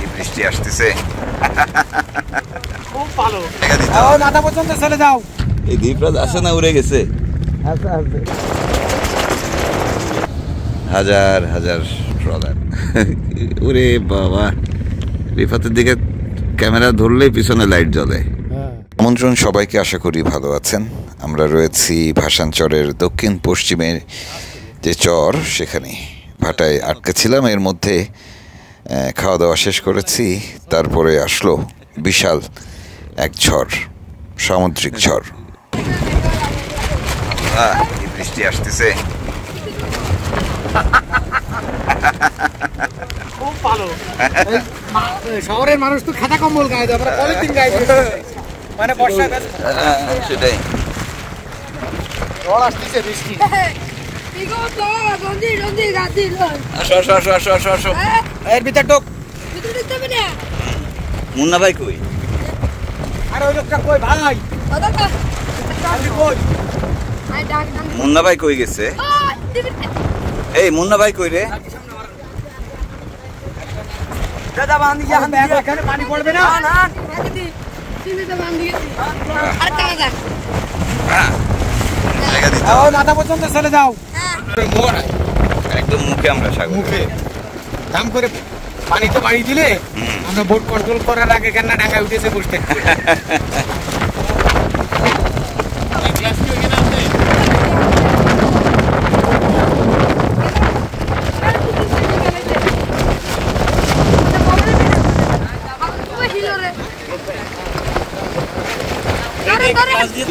এই বৃষ্টি আসতেছে, খুব ভালো। মাথা পর্যন্ত চলে যাও। এই দ্বীপরাজ আসে না, উড়ে গেছে। হাজার হাজার ট্রলার। ওরে বাবা, রিফাতের দিকে ক্যামেরা ধরলেই পিছনে লাইট জ্বলে। আমন্ত্রণ সবাইকে, আশা করি ভালো আছেন। আমরা রয়েছি ভাসানচরের দক্ষিণ পশ্চিমে যে চর, সেখানে ভাটায় আটকে ছিলাম। এর মধ্যে খাওয়া দাওয়া শেষ করেছি, তারপরে আসলো বিশাল এক ঝড়, সামুদ্রিক ঝড়। এই বৃষ্টি আসতেছে, খুব ভালো। শহরের মানুষ তো খাতা কম্বল গায়ে দেয়, পলিথিন গায়ে দেয়, মানে বর্ষাকাল। সেটাই, ঝড় আসতেছে, বৃষ্টি। এর ভিতর ঢোক। মুন্না ভাই কই? আরে ওই লোকটা কই ভাই? মুন্না ভাই কই গেছে? এই মুন্না ভাই কই রে? দাদা বাঁধি যখন ব্যাগ ওখানে পানি পড়বে না। না মাথা পর্যন্ত চলে যাও। একদম মুখে আমরা সাগর, মুখে দাম করে পানি তো বাড়ি দিলে আমরা বোট কন্ট্রোল করার আগে কেন ঢাকা উঠেছে বসতে।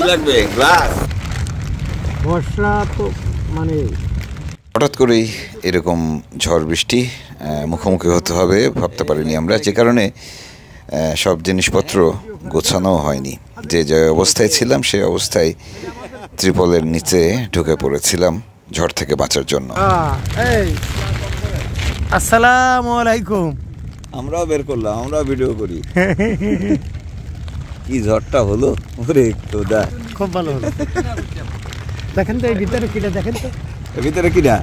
লাগবে গ্লাস। বর্ষা তো মানে হঠাৎ করেই এরকম ঝড় বৃষ্টি মুখোমুখি হতে হবে ভাবতে পারিনি আমরা, যে কারণে সব জিনিসপত্র গোছানো হয়নি। যে যে অবস্থায় ছিলাম সেই অবস্থায় ত্রিপলের নিচে ঢুকে পড়েছিলাম ঝড় থেকে বাঁচার জন্য। আসসালামু আলাইকুম। আমরাও বের করলাম, আমরাও ভিডিও করি। কি ঝড়টা হলো, ওরে খোদা, খুব ভালো হলো। দেখেন তো এই ভিতরে কিটা, দেখেন তো এর ভিতরে কিনা।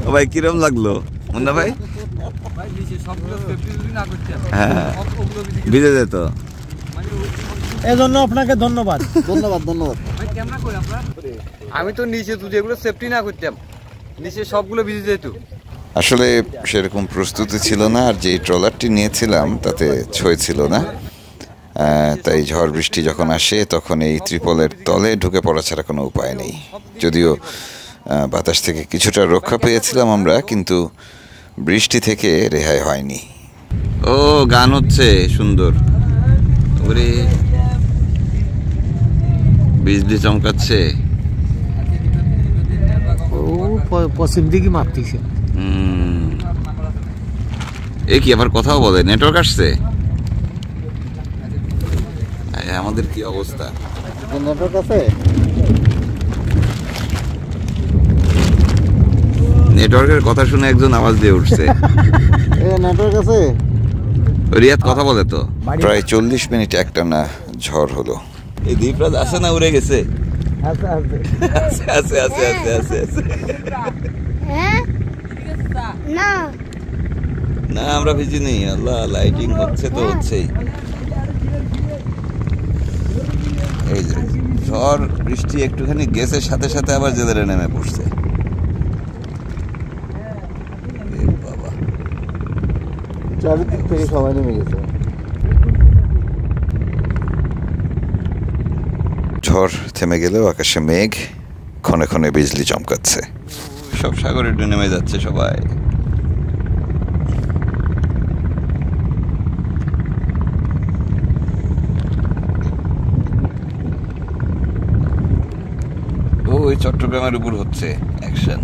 ও ভাই কিরম লাগলো মুন্না ভাই? হ্যাঁ ভিজে যেত, এজন্য আপনাকে ধন্যবাদ। ধন্যবাদ ধন্যবাদ। আমি তো নিচে তুই যেগুলো সেফটি না করতাম, নিচে সবগুলো ভিজে যেত। আসলে সেরকম প্রস্তুতি ছিল না, আর যে ট্রলারটি নিয়েছিলাম তাতে ছয় ছিল না। তাই ঝড় বৃষ্টি যখন আসে তখন এই ত্রিপলের তলে ঢুকে পড়া ছাড়া কোনো উপায় নেই। যদিও বাতাস থেকে কিছুটা রক্ষা পেয়েছিলাম আমরা, কিন্তু বৃষ্টি থেকে রেহাই হয়নি। ও গান হচ্ছে সুন্দর, ওরে বিজলি চমকাচ্ছে। ও পশ্চিম দিকে মাপতিছে। এ কি আবার কথাও বলে, নেটওয়ার্ক আসছে? আমাদের কি অবস্থা? নেটওয়ার্ক আছে? নেটওয়ার্কের কথা শুনে একজন আওয়াজ দিয়ে উঠছে। নেটওয়ার্ক আছে? রিয়াদ কথা বলে তো। প্রায় 40 মিনিট একটানা ঝড় হলো। এই দ্বীপরাজ আসে না, উড়ে গেছে। আছে আছে আছে আছে আছে। না আমরা ভিজি নেই, আল্লাহ লাইটিং হচ্ছে তো হচ্ছেই। এই যে ঝড় বৃষ্টি একটুখানি গেছে, সাথে সাথে আবার জেলেরে নেমে পড়ছে। বাবা, চারিদিক থেকে সবাই নেমে গেছে। ঝড় থেমে গেলেও আকাশে মেঘ, ক্ষণে ক্ষণে বিজলি চমকাচ্ছে। সব সাগরে নেমে যাচ্ছে সবাই। ওই চট্টগ্রামের উপর হচ্ছে অ্যাকশন।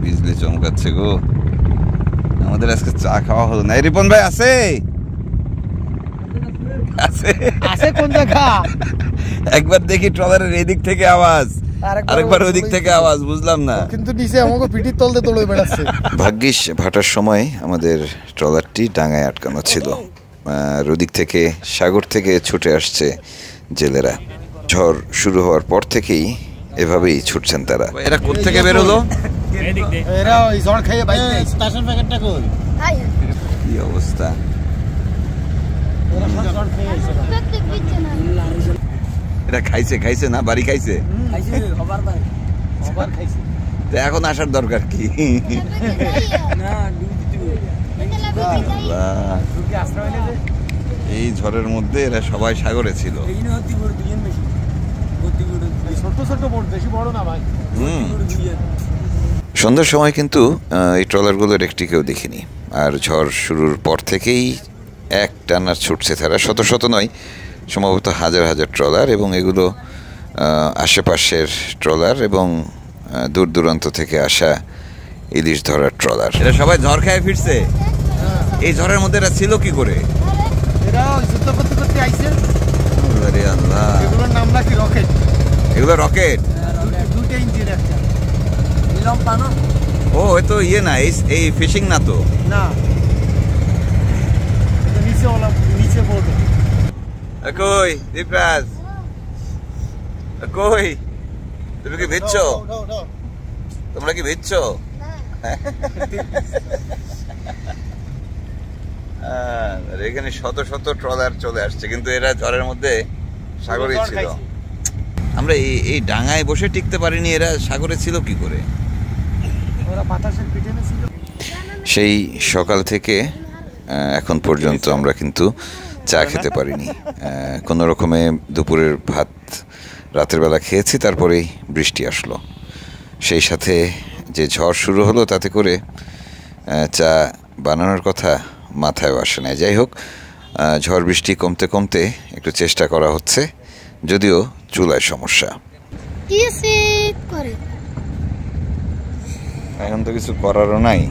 বিজলি চমকাচ্ছে গো। আমাদের আজকে চা খাওয়া হলো না। রিপন ভাই আছে? আছে আছে কোন জায়গা? একবার দেখি ট্রলারের এদিক থেকে আওয়াজ, আরেকবার ওই দিক থেকে আওয়াজ, বুঝলাম না। কিন্তু নিচে আমাকে পিঠির তলতে তোলে বেড়াচ্ছে। ভাগ্যিস ভাটার সময় আমাদের ট্রলারটি ডাঙায় আটকানো ছিল। ওদিক থেকে, সাগর থেকে ছুটে আসছে জেলেরা। ঝড় শুরু হওয়ার পর থেকেই এভাবেই ছুটছেন তারা। এরা কোত্থেকে বেরোলো? এরা ওই ঝড় খেয়ে বাইরে স্টেশন প্যাকেটটা কই? কি অবস্থা! এটা খাইছে না, বাড়ি খাইছে। এখন আসার দরকার কি? এই ঝড়ের মধ্যে এরা সবাই সাগরে ছিল। সন্ধ্যার সময় কিন্তু এই ট্রলারগুলোর একটিকেও দেখিনি। আর ঝড় শুরুর পর থেকেই এক টানা ছুটছে তারা, শত শত নয়, সম্ভবত হাজার হাজার ট্রলার, এবং এগুলো আশেপাশের ট্রলার এবং দূর দূরান্ত থেকে আসা ইলিশ ধরার ট্রলার। এরা সবাই ঝড় খেয়ে ফিরছে। এই ঝড়ের মধ্যে এরা ছিল কি করে? এরা যুদ্ধ করতে আইছে। আরে আল্লাহ, এগুলোর নাম নাকি রকেট। এগুলো রকেট? দুটো ইঞ্জিন একটা। নিলাম পানো? ও, এ তো ইয়ে না, এই ফিশিং না তো? না, এটা নিচে বোর্ড। কই দীপরাজ, কই তুমি কি ভিজছো? তোমরা কি ভিজছো? এখানে শত শত ট্রলার চলে আসছে, কিন্তু এরা ঝড়ের মধ্যে সাগরে ছিল। আমরা এই ডাঙায় বসে টিকতে পারিনি, এরা সাগরে ছিল কি করে? সেই সকাল থেকে এখন পর্যন্ত আমরা কিন্তু চা খেতে পারিনি। কোনো রকমে দুপুরের ভাত রাতের বেলা খেয়েছি, তারপরেই বৃষ্টি আসলো। সেই সাথে যে ঝড় শুরু হলো, তাতে করে চা বানানোর কথা মাথায়ও আসে না। যাই হোক, ঝড় বৃষ্টি কমতে কমতে একটু চেষ্টা করা হচ্ছে, যদিও চুলায় সমস্যা। এখন তো কিছু করারও নাই।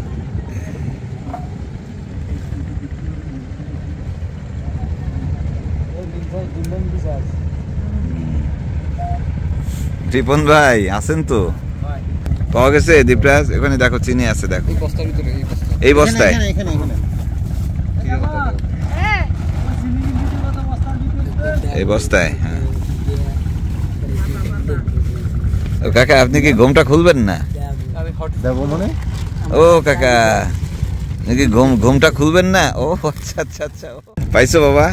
রিপন ভাই আছেন তো? পাওয়া গেছে দীপরাজ? এখানে দেখো চিনি আছে, দেখো এই বস্তায়। এই বস্তায়, হ্যাঁ। কাকা, আপনি কি ঘুমটা খুলবেন না? ও কাকা, নাকি ঘুমটা খুলবেন না? ও আচ্ছা আচ্ছা আচ্ছা। পাইছো বাবা?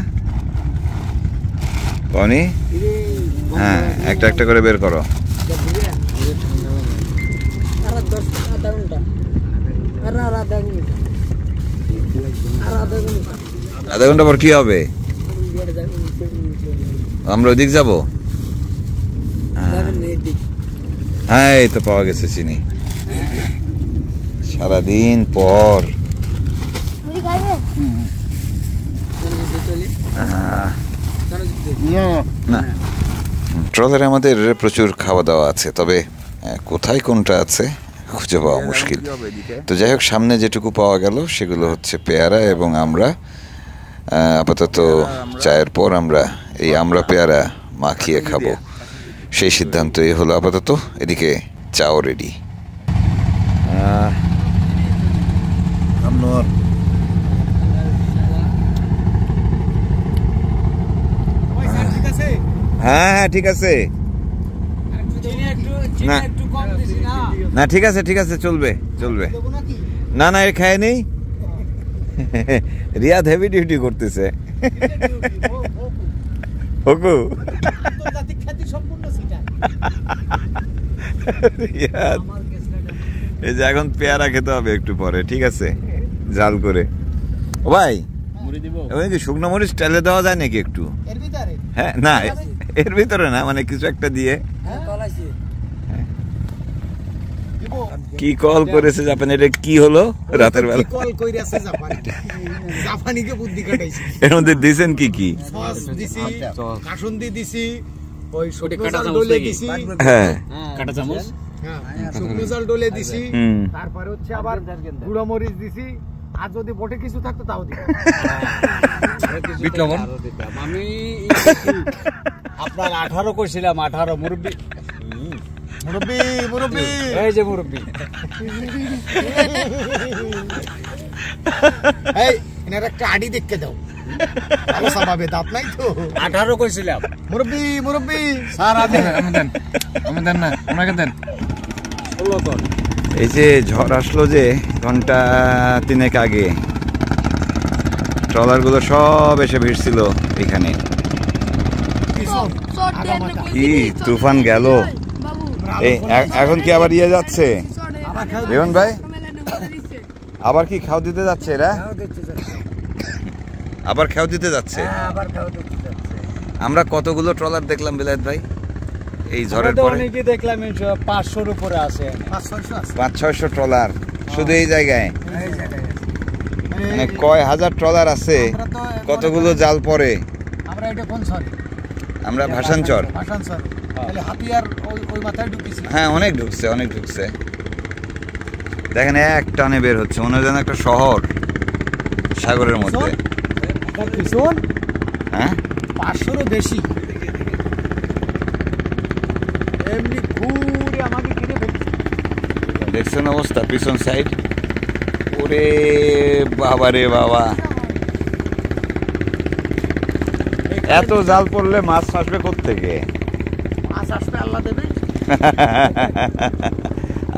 পাওনি? হ্যাঁ, একটা একটা করে বের করো। আধা ঘন্টা পর কি হবে? আমরা ওদিক যাবো। হ্যাঁ, এই তো পাওয়া গেছে চিনি, সারাদিন পর। না, ট্রলারে আমাদের প্রচুর খাওয়া দাওয়া আছে, তবে কোথায় কোনটা আছে খুঁজে পাওয়া মুশকিল। তো যাই হোক, সামনে যেটুকু পাওয়া গেল সেগুলো হচ্ছে পেয়ারা এবং আমরা। আপাতত চায়ের পর আমরা এই আমরা পেয়ারা মাখিয়ে খাবো, সেই সিদ্ধান্তই হলো আপাতত। এদিকে চাও রেডি। হ্যাঁ হ্যাঁ, ঠিক আছে। না না, ঠিক আছে ঠিক আছে, চলবে চলবে। না না, এর খায় নেই। রিয়াদ হেভি ডিউটি করতেছে। রিয়াদ, এই যে এখন পেয়ারা খেতে হবে একটু পরে, ঠিক আছে, জাল করে। ও ভাই, শুকনো মরিচ তেলে দেওয়া যায় নাকি একটু? হ্যাঁ, না এর ভিতরে না, মানে কিছু একটা দিয়ে। কি কল করেছে জাপান? এটা কি হলো রাতের বেলা? কল কইরাছে জাপানিকে বুদ্ধি কাটাইছে। এর মধ্যে দিবেন কি কি? সস দিছি, কাসুন্দি দিছি, ওই শুকনো জাল ডলে দিছি। হ্যাঁ, কাটা চামচ। হ্যাঁ, শুকনো জাল ডলে দিছি। তারপরে হচ্ছে আবার গুঁড়া মরিচ দিছি। আর যদি বটে কিছু থাকতো তাও দিতাম। বিট লবণ আমি আপনার 18 কইছিলাম, 18 মুরব্বি। মুরব্বি মুরব্বি, এই যে মুরব্বি। এই এনার একটা আড়ি দেখতে দাও। ভালো সাবাবে, দাঁত নাই তো। 18 কইছিলাম। মুরব্বি স্যার দেন না, ওনাকে দেন। 16 টন। এই যে ঝড় আসলো যে ঘন্টা 3 আগে, ট্রলারগুলো সব এসে ভিড়ছিল এখানে। কি তুফান গেল। এই এখন কি আবার ইয়ে যাচ্ছে রেহন ভাই? আবার কি খাও দিতে যাচ্ছে এরা? আবার খাও দিতে যাচ্ছে। আমরা কতগুলো ট্রলার দেখলাম বিলাত ভাই এই ঝড়ের পরে? অনেকে দেখলাম 500-র উপরে আছে। 500-600 ট্রলার শুধু এই জায়গায়। মানে কয় হাজার ট্রলার আছে, কতগুলো জাল পরে। আমরা এটা কোন সরি? আমরা ভাসানচর। ভাসানচর। তাহলে হাতিয়ার ওই মাথায় ঢুকিছি। হ্যাঁ, অনেক ঢুকছে। দেখেন এক টানে বের হচ্ছে, মনে হয় যেন একটা শহর সাগরের মধ্যে। পিছন হ্যাঁ 500-রও বেশি। এমনি ঘুরে আমাকে কিনে ফেলছে। দেখছেন অবস্থা পিছন সাইড? ওরে বাবা রে বাবা, এত জাল পড়লে মাছ আসবে কোত্থেকে? মাছ আসবে আল্লাহ দেবে।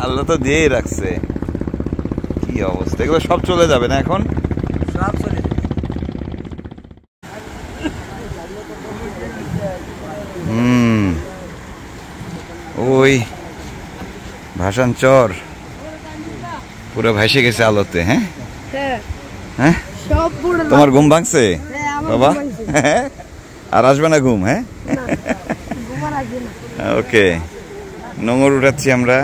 আল্লাহ তো দিয়েই রাখছে। কি অবস্থা, এগুলো সব চলে যাবে না এখন? সব চলে যাবে। ওই ভাসানচর পুরো ভাসে গেছে আলোতে। হ্যাঁ হ্যাঁ, তোমার ঘুম ভাঙছে বাবা? আর আসবে না ঘুম? হ্যাঁ ওকে, নোঙর উঠাচ্ছি আমরা।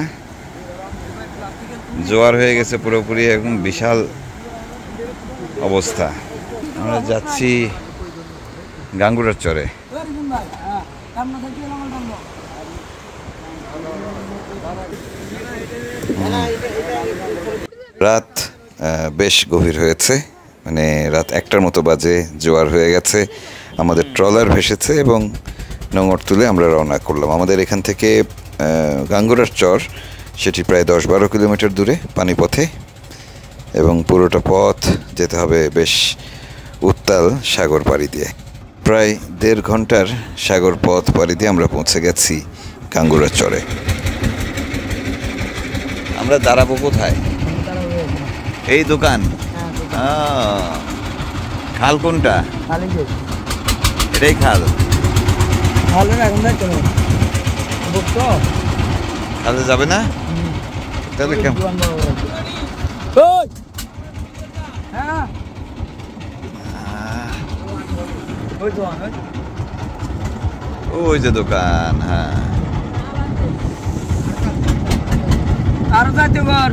জোয়ার হয়ে গেছে পুরোপুরি, একদম বিশাল অবস্থা। আমরা যাচ্ছি গাঙ্গুরার চরে। রাত বেশ গভীর হয়েছে, মানে রাত 1টার মতো বাজে। জোয়ার হয়ে গেছে, আমাদের ট্রলার ভেসেছে এবং নোঙর তুলে আমরা রওনা করলাম। আমাদের এখান থেকে গাঙ্গুরার চর, সেটি প্রায় 10-12 কিলোমিটার দূরে পানিপথে, এবং পুরোটা পথ যেতে হবে বেশ উত্তাল সাগর পাড়ি দিয়ে। প্রায় 1.5 ঘন্টার সাগর পথ পাড়ি দিয়ে আমরা পৌঁছে গেছি গাঙ্গুরার চরে। আমরা দাঁড়াবো কোথায়? এই দোকান। খাল কোনটা? এটাই খাল। খালে যাবে না তাহলে কেমন? ওই যে দোকান। হ্যাঁ, আরো যাইতে পার।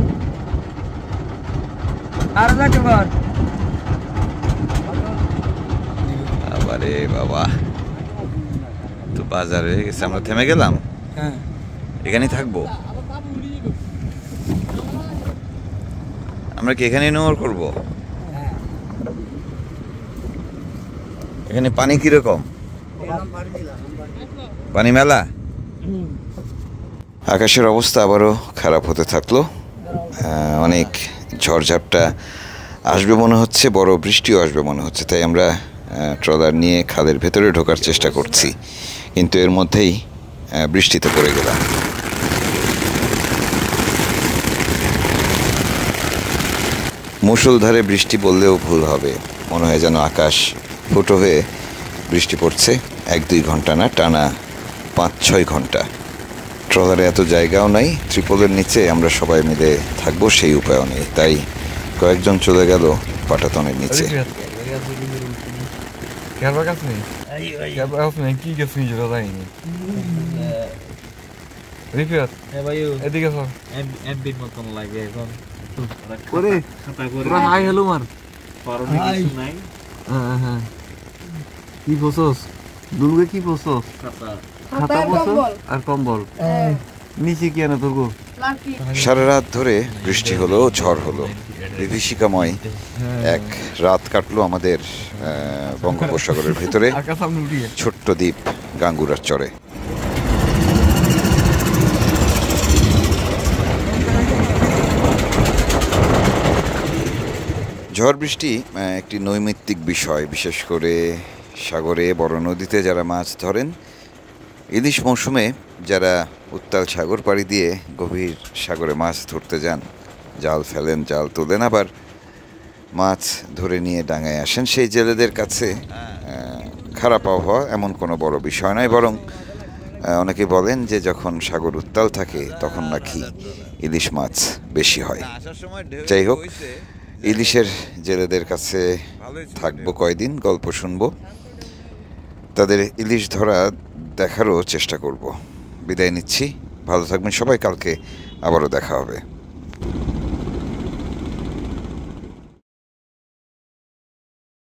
আবারে বাবা, তো বাজার হয়ে গেছে। আমরা থেমে গেলাম, এখানেই থাকবো। আমরা কি এখানেই নোঙর করবো? এখানে পানি কিরকম? পানি মেলা। আকাশের অবস্থা আবারও খারাপ হতে থাকলো। অনেক ঝড়ঝাপটা আসবে মনে হচ্ছে, বড় বৃষ্টিও আসবে মনে হচ্ছে। তাই আমরা ট্রলার নিয়ে খালের ভেতরে ঢোকার চেষ্টা করছি, কিন্তু এর মধ্যেই বৃষ্টিতে পড়ে গেলাম। মুষলধারে বৃষ্টি বললেও ভুল হবে, মনে হয় যেন আকাশ ফুটো হয়ে বৃষ্টি পড়ছে। 1-2 ঘন্টা না, টানা 5-6 ঘন্টা। ট্রলারে এত জায়গাও নাই, ত্রিপলের নিচে আমরা সবাই মিলে থাকবো সেই উপায়ও নেই। তাই কয়েকজন চলে গেল পাটাতনের নিচে। কি বসস দুলগে? কি বসস? আর কম্বল নিচে কি আনা তোর? সারা রাত ধরে বৃষ্টি হলো, ঝড় হলো, বিভীষিকাময় এক রাত কাটলো আমাদের বঙ্গোপসাগরের ভিতরে ছোট্ট দ্বীপ গাঙ্গুরার চরে। ঝড় বৃষ্টি একটি নৈমিত্তিক বিষয়, বিশেষ করে সাগরে বড় নদীতে যারা মাছ ধরেন, ইলিশ মৌসুমে যারা উত্তাল সাগর পাড়ি দিয়ে গভীর সাগরে মাছ ধরতে যান, জাল ফেলেন, জাল তোলেন, আবার মাছ ধরে নিয়ে ডাঙায় আসেন, সেই জেলেদের কাছে খারাপ আবহাওয়া এমন কোনো বড় বিষয় নয়। বরং অনেকে বলেন যে যখন সাগর উত্তাল থাকে তখন নাকি ইলিশ মাছ বেশি হয়। যাই হোক, ইলিশের জেলেদের কাছে থাকবো কয়দিন, গল্প শুনবো, তাদের ইলিশ ধরা দেখারও চেষ্টা করব। বিদায় নিচ্ছি, ভালো থাকবেন সবাই, কালকে আবারও দেখা হবে।